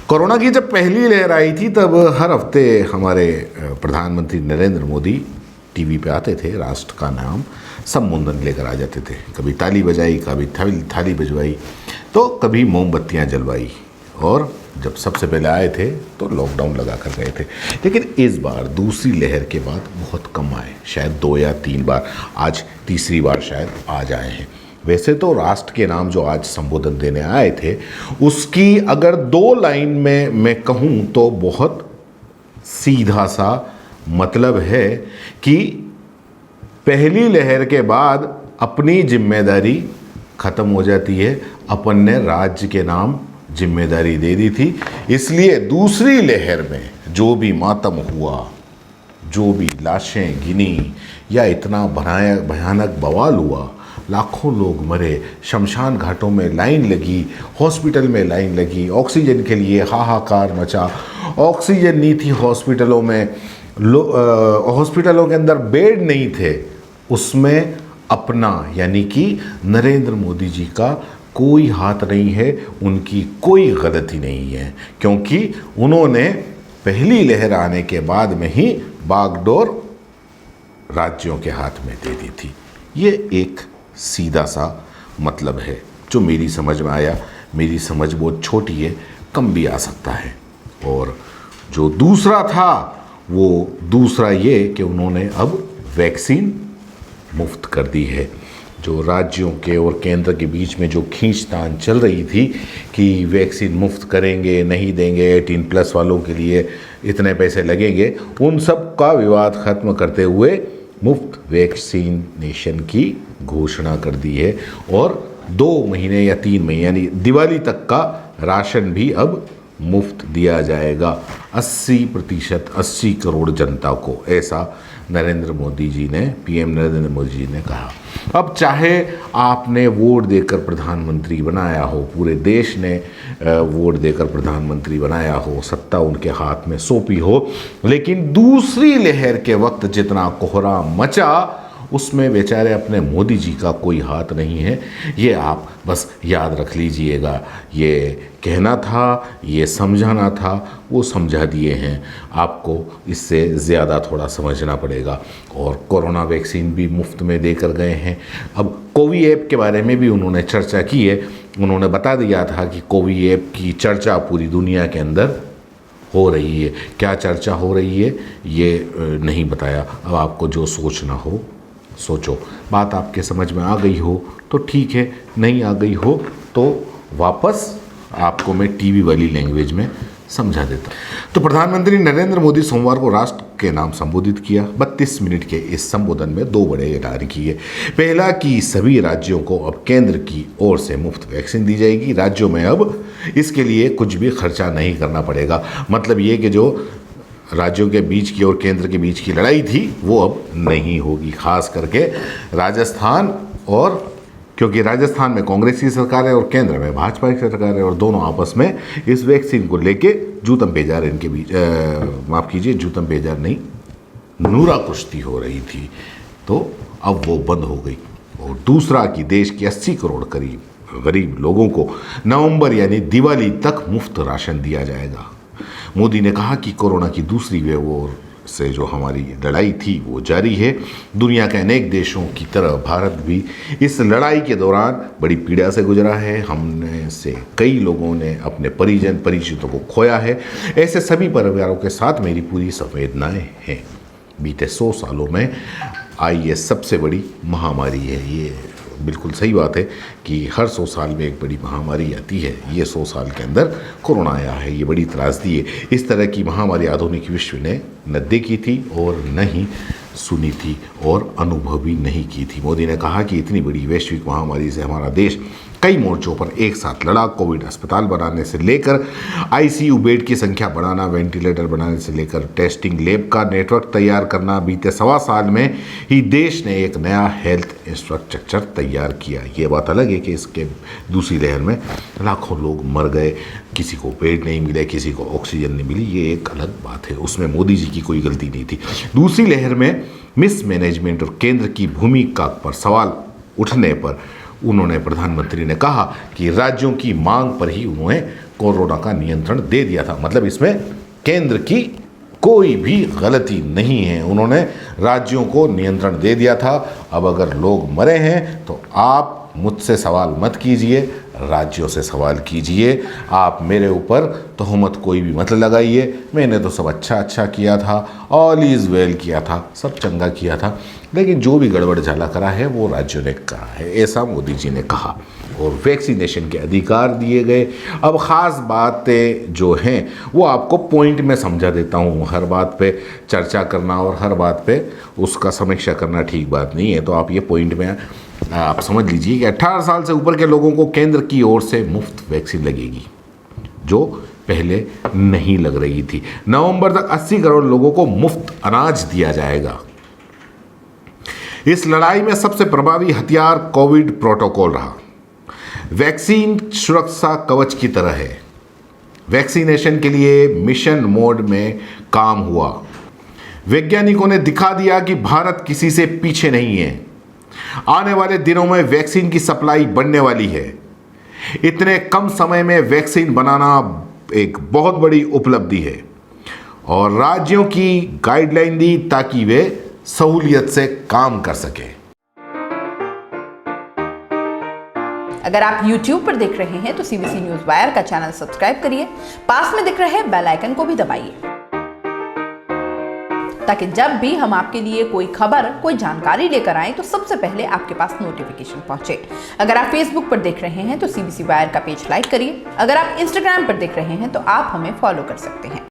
Corona की जब पहली लहर आई थी तब हर हफ्ते हमारे प्रधानमंत्री नरेंद्र मोदी टीवी पे आते थे, राष्ट्र का नाम संबोधन लेकर आ जाते थे। कभी ताली बजाई, कभी थाली बजवाई, तो कभी मोमबत्तियां जलवाई। और जब सबसे पहले आए थे तो लॉकडाउन लगा कर गए थे। लेकिन इस बार दूसरी लहर के बाद बहुत कम आए, शायद 2 या 3 बार, आज तीसरी बार शायद आज आए हैं। वैसे तो राष्ट्र के नाम जो आज संबोधन देने आए थे, उसकी अगर 2 लाइन में मैं कहूँ तो बहुत सीधा सा मतलब है कि पहली लहर के बाद अपनी जिम्मेदारी खत्म हो जाती है। अपन ने राज्य के नाम जिम्मेदारी दे दी थी, इसलिए दूसरी लहर में जो भी मातम हुआ, जो भी लाशें गिनी या इतना भयानक बवाल हुआ, लाखों लोग मरे, शमशान घाटों में लाइन लगी, हॉस्पिटल में लाइन लगी, ऑक्सीजन के लिए हाहाकार मचा। ऑक्सीजन नहीं थी हॉस्पिटलों में, हॉस्पिटलों के अंदर बेड नहीं थे। उसमें अपना यानी कि नरेंद्र मोदी जी का कोई हाथ नहीं है, उनकी कोई गलती नहीं है, क्योंकि उन्होंने पहली लहर आने के बाद में ही बागडोर राज्यों के हाथ में दे दी थी। ये एक सीधा सा मतलब है जो मेरी समझ में आया। मेरी समझ बहुत छोटी है, कम भी आ सकता है। और जो दूसरा था वो दूसरा ये कि उन्होंने अब वैक्सीन मुफ्त कर दी है। जो राज्यों के और केंद्र के बीच में जो खींचतान चल रही थी कि वैक्सीन मुफ्त करेंगे, नहीं देंगे, 18+ वालों के लिए इतने पैसे लगेंगे, उन सब का विवाद खत्म करते हुए मुफ्त वैक्सीनेशन की घोषणा कर दी है। और 2 महीने या 3 महीने यानी दिवाली तक का राशन भी अब मुफ्त दिया जाएगा 80%, 80 करोड़ जनता को, ऐसा नरेंद्र मोदी जी ने, पीएम नरेंद्र मोदी जी ने कहा। अब चाहे आपने वोट देकर प्रधानमंत्री बनाया हो, पूरे देश ने वोट देकर प्रधानमंत्री बनाया हो, सत्ता उनके हाथ में सौंपी हो, लेकिन दूसरी लहर के वक्त जितना कोहरा मचा उसमें बेचारे अपने मोदी जी का कोई हाथ नहीं है। ये आप बस याद रख लीजिएगा। ये कहना था, ये समझाना था, वो समझा दिए हैं। आपको इससे ज़्यादा थोड़ा समझना पड़ेगा। और कोरोना वैक्सीन भी मुफ्त में देकर गए हैं। अब कोवी ऐप के बारे में भी उन्होंने चर्चा की है। उन्होंने बता दिया था कि कोवी ऐप की चर्चा पूरी दुनिया के अंदर हो रही है। क्या चर्चा हो रही है ये नहीं बताया। अब आपको जो सोचना हो सोचो। बात आपके समझ में आ गई हो तो ठीक है, नहीं आ गई हो तो वापस आपको मैं टीवी वाली लैंग्वेज में समझा देता। तो प्रधानमंत्री नरेंद्र मोदी सोमवार को राष्ट्र के नाम संबोधित किया। 32 मिनट के इस संबोधन में 2 बड़े ऐलान किए। पहला कि सभी राज्यों को अब केंद्र की ओर से मुफ्त वैक्सीन दी जाएगी। राज्यों में अब इसके लिए कुछ भी खर्चा नहीं करना पड़ेगा। मतलब ये कि जो राज्यों के बीच की और केंद्र के बीच की लड़ाई थी वो अब नहीं होगी। खास करके राजस्थान, और क्योंकि राजस्थान में कांग्रेस की सरकार है और केंद्र में भाजपा की सरकार है, और दोनों आपस में इस वैक्सीन को लेके जूतम पेजार इनके बीच, माफ़ कीजिए, जूतम पेजार नहीं, नूरा कुश्ती हो रही थी। तो अब वो बंद हो गई। और दूसरा कि देश के 80 करोड़ करीब गरीब लोगों को नवंबर यानी दिवाली तक मुफ्त राशन दिया जाएगा। मोदी ने कहा कि कोरोना की दूसरी वेव से जो हमारी लड़ाई थी वो जारी है। दुनिया के अनेक देशों की तरह भारत भी इस लड़ाई के दौरान बड़ी पीड़ा से गुजरा है। हमने से कई लोगों ने अपने परिजन परिचितों को खोया है। ऐसे सभी परिवारों के साथ मेरी पूरी संवेदनाएं हैं। बीते 100 सालों में आई ये सबसे बड़ी महामारी है। ये बिल्कुल सही बात है कि हर 100 साल में एक बड़ी महामारी आती है। ये 100 साल के अंदर कोरोना आया है। ये बड़ी त्रासदी है। इस तरह की महामारी आधुनिक विश्व ने न देखी थी और न ही सुनी थी और अनुभव भी नहीं की थी। मोदी ने कहा कि इतनी बड़ी वैश्विक महामारी से हमारा देश कई मोर्चों पर एक साथ लड़ा। कोविड अस्पताल बनाने से लेकर आईसीयू बेड की संख्या बढ़ाना, वेंटिलेटर बनाने से लेकर टेस्टिंग लैब का नेटवर्क तैयार करना, बीते 1.25 साल में ही देश ने एक नया हेल्थ इंफ्रास्ट्रक्चर तैयार किया। ये बात अलग है कि इसके दूसरी लहर में लाखों लोग मर गए, किसी को बेड नहीं मिले, किसी को ऑक्सीजन नहीं मिली, ये एक अलग बात है। उसमें मोदी जी की कोई गलती नहीं थी। दूसरी लहर में मिसमैनेजमेंट और केंद्र की भूमिका पर सवाल उठने पर उन्होंने प्रधानमंत्री ने कहा कि राज्यों की मांग पर ही उन्होंने कोरोना का नियंत्रण दे दिया था। मतलब इसमें केंद्र की कोई भी गलती नहीं है, उन्होंने राज्यों को नियंत्रण दे दिया था। अब अगर लोग मरे हैं तो आप मुझसे सवाल मत कीजिए, राज्यों से सवाल कीजिए। आप मेरे ऊपर तोहमत कोई भी मत लगाइए, मैंने तो सब अच्छा किया था, ऑल इज़ वेल किया था, सब चंगा किया था, लेकिन जो भी गड़बड़ झाला करा है वो राज्यों ने कहा है, ऐसा मोदी जी ने कहा। और वैक्सीनेशन के अधिकार दिए गए। अब ख़ास बातें जो हैं वो आपको पॉइंट में समझा देता हूँ। हर बात पे चर्चा करना और हर बात पे उसका समीक्षा करना ठीक बात नहीं है, तो आप ये पॉइंट में आप समझ लीजिए कि 18 साल से ऊपर के लोगों को केंद्र की ओर से मुफ्त वैक्सीन लगेगी, जो पहले नहीं लग रही थी। नवंबर तक 80 करोड़ लोगों को मुफ्त अनाज दिया जाएगा। इस लड़ाई में सबसे प्रभावी हथियार कोविड प्रोटोकॉल रहा। वैक्सीन सुरक्षा कवच की तरह है। वैक्सीनेशन के लिए मिशन मोड में काम हुआ। वैज्ञानिकों ने दिखा दिया कि भारत किसी से पीछे नहीं है। आने वाले दिनों में वैक्सीन की सप्लाई बढ़ने वाली है। इतने कम समय में वैक्सीन बनाना एक बहुत बड़ी उपलब्धि है और राज्यों की गाइडलाइन दी ताकि वे सहूलियत से काम कर सके। अगर आप YouTube पर देख रहे हैं तो CBC न्यूज़ वायर का चैनल सब्सक्राइब करिए, पास में दिख रहे बेल आइकन को भी दबाइए, ताकि जब भी हम आपके लिए कोई खबर, कोई जानकारी लेकर आए तो सबसे पहले आपके पास नोटिफिकेशन पहुंचे। अगर आप Facebook पर देख रहे हैं तो CBC वायर का पेज लाइक करिए। अगर आप Instagram पर देख रहे हैं तो आप हमें फॉलो कर सकते हैं।